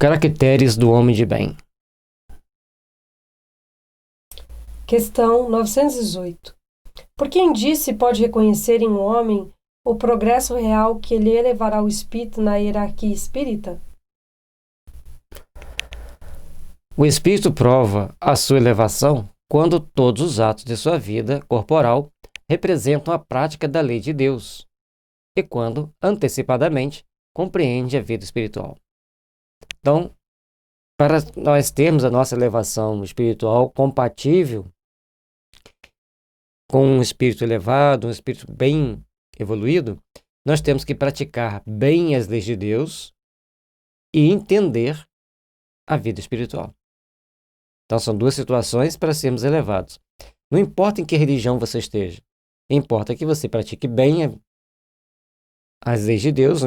Caracteres do homem de bem. Questão 918. Por quem diz se pode reconhecer em um homem o progresso real que lhe elevará o espírito na hierarquia espírita? O espírito prova a sua elevação quando todos os atos de sua vida corporal representam a prática da lei de Deus e quando, antecipadamente, compreende a vida espiritual. Então, para nós termos a nossa elevação espiritual compatível com um espírito elevado, um espírito bem evoluído, nós temos que praticar bem as leis de Deus e entender a vida espiritual. Então, são duas situações para sermos elevados. Não importa em que religião você esteja, importa que você pratique bem as leis de Deus.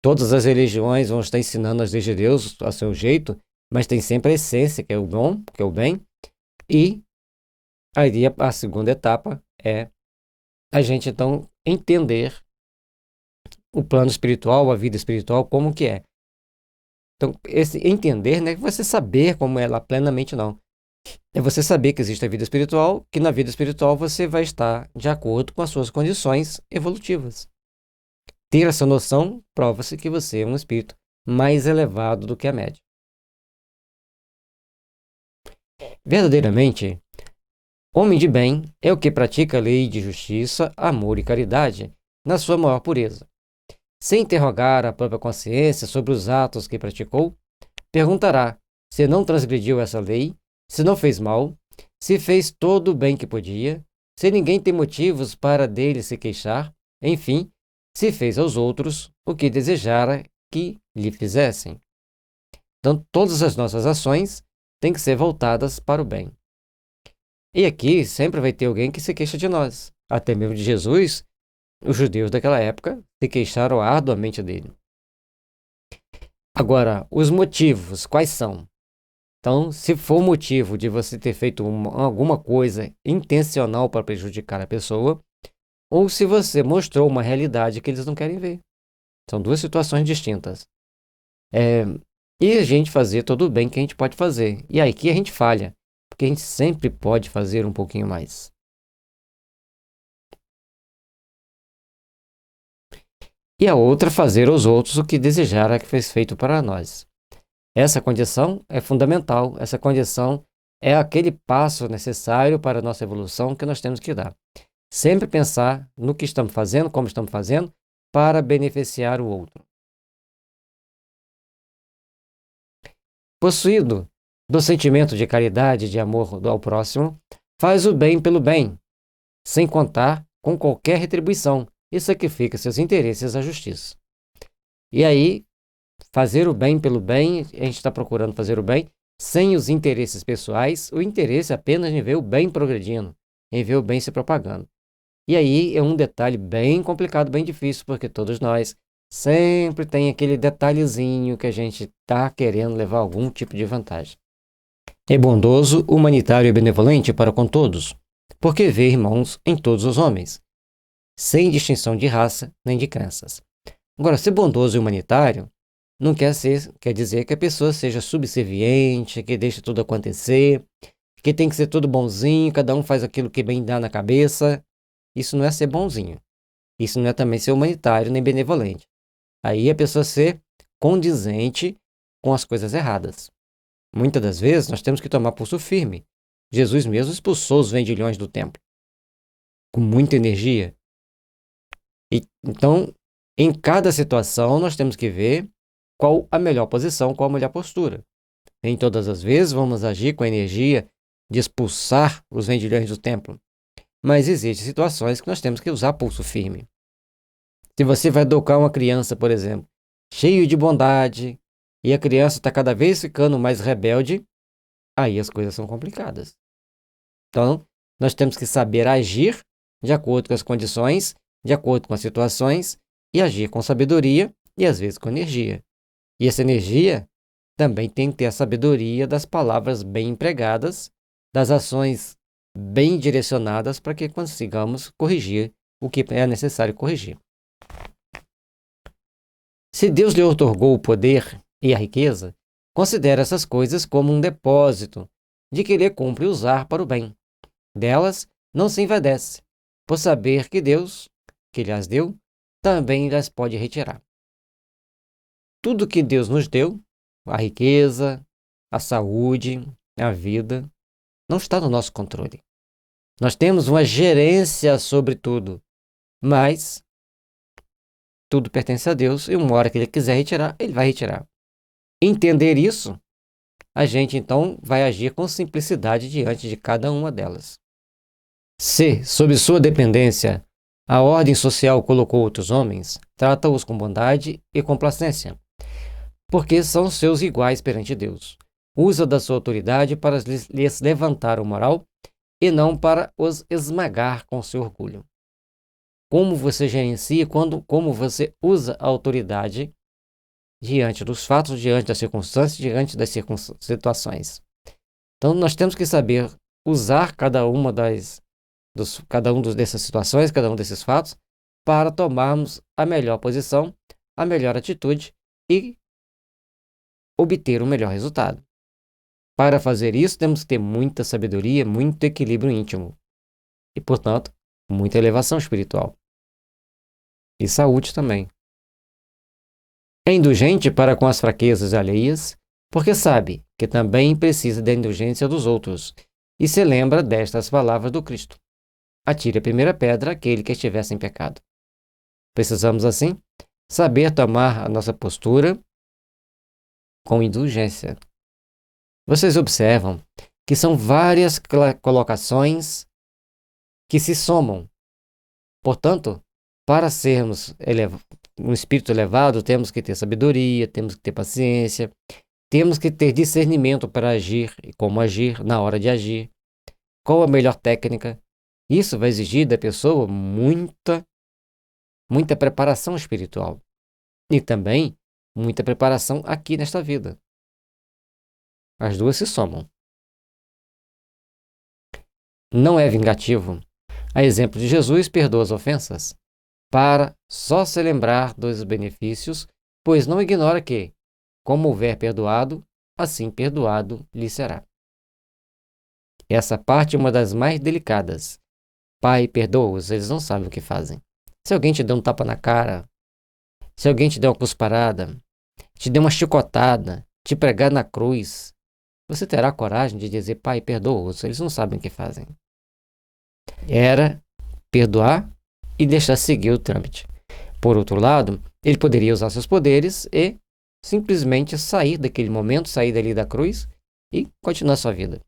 Todas as religiões vão estar ensinando as leis de Deus a seu jeito, mas tem sempre a essência, que é o bom, que é o bem. E aí a segunda etapa é a gente, então, entender o plano espiritual, a vida espiritual, como que é. Então, esse entender, não é você saber como é lá plenamente, não. É você saber que existe a vida espiritual, que na vida espiritual você vai estar de acordo com as suas condições evolutivas. Ter essa noção prova-se que você é um espírito mais elevado do que a média. Verdadeiramente, homem de bem é o que pratica a lei de justiça, amor e caridade na sua maior pureza. Sem interrogar a própria consciência sobre os atos que praticou, perguntará se não transgrediu essa lei, se não fez mal, se fez todo o bem que podia, se ninguém tem motivos para dele se queixar, enfim, se fez aos outros o que desejara que lhe fizessem. Então, todas as nossas ações têm que ser voltadas para o bem. E aqui sempre vai ter alguém que se queixa de nós. Até mesmo de Jesus, os judeus daquela época se queixaram arduamente dele. Agora, os motivos, quais são? Então, se for o motivo de você ter feito alguma coisa intencional para prejudicar a pessoa, ou se você mostrou uma realidade que eles não querem ver. São duas situações distintas. E a gente fazer todo o bem que a gente pode fazer. E aí que a gente falha, porque a gente sempre pode fazer um pouquinho mais. E a outra, fazer aos outros o que desejara que fosse feito para nós. Essa condição é fundamental, essa condição é aquele passo necessário para a nossa evolução que nós temos que dar. Sempre pensar no que estamos fazendo, como estamos fazendo, para beneficiar o outro. Possuído do sentimento de caridade e de amor ao próximo, faz o bem pelo bem, sem contar com qualquer retribuição, e sacrifica seus interesses à justiça. E aí, fazer o bem pelo bem, a gente está procurando fazer o bem sem os interesses pessoais, o interesse apenas em ver o bem progredindo, em ver o bem se propagando. E aí é um detalhe bem complicado, bem difícil, porque todos nós sempre tem aquele detalhezinho que a gente está querendo levar algum tipo de vantagem. É bondoso, humanitário e benevolente para com todos, porque vê irmãos em todos os homens, sem distinção de raça nem de crenças. Agora, ser bondoso e humanitário não quer dizer que a pessoa seja subserviente, que deixe tudo acontecer, que tem que ser tudo bonzinho, cada um faz aquilo que bem dá na cabeça. Isso não é ser bonzinho. Isso não é também ser humanitário nem benevolente. Aí a pessoa ser condizente com as coisas erradas. Muitas das vezes nós temos que tomar pulso firme. Jesus mesmo expulsou os vendilhões do templo com muita energia. Então, em cada situação, nós temos que ver qual a melhor posição, qual a melhor postura. Nem todas as vezes vamos agir com a energia de expulsar os vendilhões do templo. Mas existem situações que nós temos que usar pulso firme. Se você vai educar uma criança, por exemplo, cheio de bondade, e a criança está cada vez ficando mais rebelde, aí as coisas são complicadas. Então, nós temos que saber agir de acordo com as condições, de acordo com as situações, e agir com sabedoria e às vezes com energia. E essa energia também tem que ter a sabedoria das palavras bem empregadas, das ações bem direcionadas para que consigamos corrigir o que é necessário corrigir. Se Deus lhe outorgou o poder e a riqueza, considera essas coisas como um depósito de que ele cumpre usar para o bem. Delas não se envadece, por saber que Deus, que lhe as deu, também lhes pode retirar. Tudo que Deus nos deu, a riqueza, a saúde, a vida, não está no nosso controle. Nós temos uma gerência sobre tudo, mas tudo pertence a Deus e uma hora que Ele quiser retirar, Ele vai retirar. Entender isso, a gente então vai agir com simplicidade diante de cada uma delas. Se, sob sua dependência, a ordem social colocou outros homens, trata-os com bondade e complacência, porque são seus iguais perante Deus. Usa da sua autoridade para lhes levantar o moral e não para os esmagar com seu orgulho. Como você gerencia, como você usa a autoridade diante dos fatos, diante das circunstâncias, diante das situações. Então, nós temos que saber usar cada uma dessas situações, cada um desses fatos, para tomarmos a melhor posição, a melhor atitude e obter o melhor resultado. Para fazer isso, temos que ter muita sabedoria, muito equilíbrio íntimo e, portanto, muita elevação espiritual. E saúde também. É indulgente para com as fraquezas alheias, porque sabe que também precisa da indulgência dos outros, e se lembra destas palavras do Cristo: atire a primeira pedra aquele que estiver sem pecado. Precisamos, assim, saber tomar a nossa postura com indulgência. Vocês observam que são várias colocações que se somam. Portanto, para sermos um espírito elevado, temos que ter sabedoria, temos que ter paciência, temos que ter discernimento para agir e como agir na hora de agir. Qual a melhor técnica? Isso vai exigir da pessoa muita preparação espiritual e também muita preparação aqui nesta vida. As duas se somam. Não é vingativo. A exemplo de Jesus, perdoa as ofensas para só se lembrar dos benefícios, pois não ignora que, como houver perdoado, assim perdoado lhe será. Essa parte é uma das mais delicadas. Pai, perdoa-os, eles não sabem o que fazem. Se alguém te deu um tapa na cara, se alguém te deu uma cusparada, te deu uma chicotada, te pregar na cruz, você terá coragem de dizer, Pai, perdoa-os, eles não sabem o que fazem. Era perdoar e deixar seguir o trâmite. Por outro lado, ele poderia usar seus poderes e simplesmente sair daquele momento, sair dali da cruz e continuar sua vida.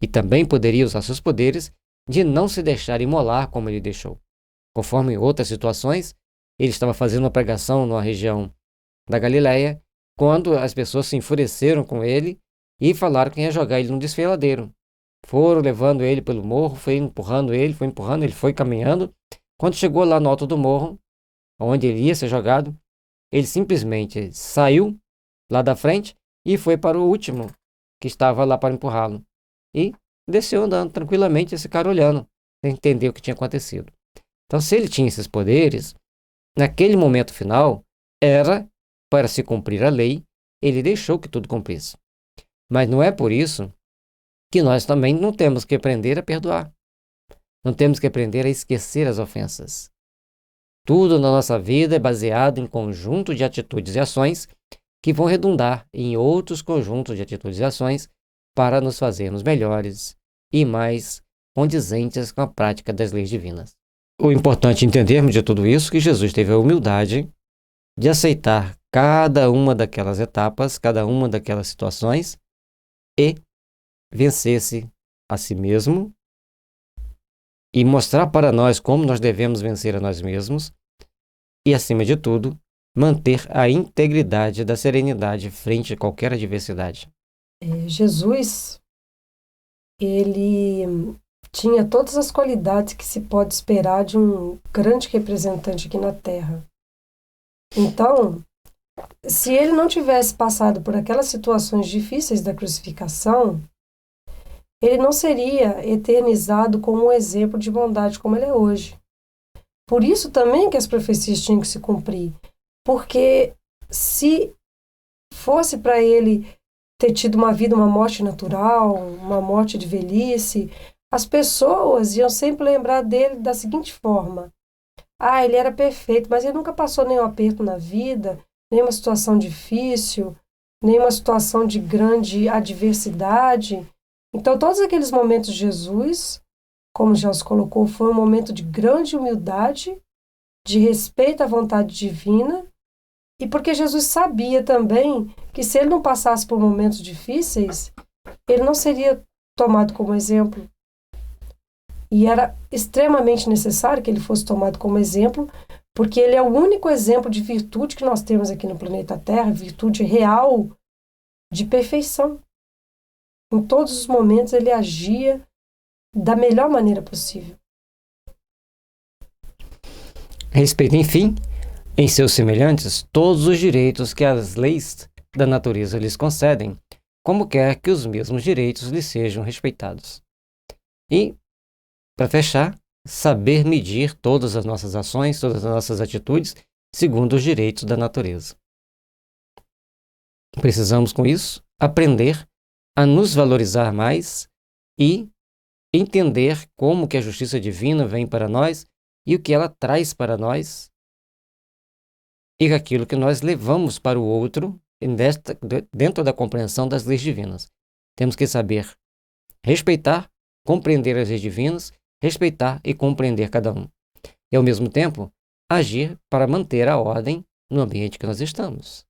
E também poderia usar seus poderes de não se deixar imolar como ele deixou. Conforme em outras situações, ele estava fazendo uma pregação numa região da Galileia, quando as pessoas se enfureceram com ele e falaram que ia jogar ele no desfiladeiro. Foram levando ele pelo morro, foi empurrando, ele foi caminhando. Quando chegou lá no alto do morro, onde ele ia ser jogado, ele simplesmente saiu lá da frente e foi para o último que estava lá para empurrá-lo. E desceu andando tranquilamente, esse cara olhando, sem entender o que tinha acontecido. Então, se ele tinha esses poderes, naquele momento final, era para se cumprir a lei, ele deixou que tudo cumprisse. Mas não é por isso que nós também não temos que aprender a perdoar. Não temos que aprender a esquecer as ofensas. Tudo na nossa vida é baseado em conjunto de atitudes e ações que vão redundar em outros conjuntos de atitudes e ações para nos fazermos melhores e mais condizentes com a prática das leis divinas. O importante entendermos de tudo isso é que Jesus teve a humildade de aceitar cada uma daquelas etapas, cada uma daquelas situações e vencer-se a si mesmo e mostrar para nós como nós devemos vencer a nós mesmos e, acima de tudo, manter a integridade da serenidade frente a qualquer adversidade. Jesus, ele tinha todas as qualidades que se pode esperar de um grande representante aqui na Terra. Então, se ele não tivesse passado por aquelas situações difíceis da crucificação, ele não seria eternizado como um exemplo de bondade como ele é hoje. Por isso também que as profecias tinham que se cumprir. Porque se fosse para ele ter tido uma vida, uma morte natural, uma morte de velhice, as pessoas iam sempre lembrar dele da seguinte forma: ah, ele era perfeito, mas ele nunca passou nenhum aperto na vida, nenhuma situação difícil, nenhuma situação de grande adversidade. Então, todos aqueles momentos de Jesus, como já se colocou, foi um momento de grande humildade, de respeito à vontade divina, e porque Jesus sabia também que se ele não passasse por momentos difíceis, ele não seria tomado como exemplo. E era extremamente necessário que ele fosse tomado como exemplo, porque ele é o único exemplo de virtude que nós temos aqui no planeta Terra, virtude real de perfeição. Em todos os momentos ele agia da melhor maneira possível. Respeita, enfim, em seus semelhantes todos os direitos que as leis da natureza lhes concedem, como quer que os mesmos direitos lhes sejam respeitados. E, para fechar, saber medir todas as nossas ações, todas as nossas atitudes, segundo os direitos da natureza. Precisamos, com isso, aprender a nos valorizar mais e entender como que a justiça divina vem para nós e o que ela traz para nós e aquilo que nós levamos para o outro dentro da compreensão das leis divinas. Temos que saber respeitar, compreender as leis divinas, respeitar e compreender cada um. E, ao mesmo tempo, agir para manter a ordem no ambiente que nós estamos.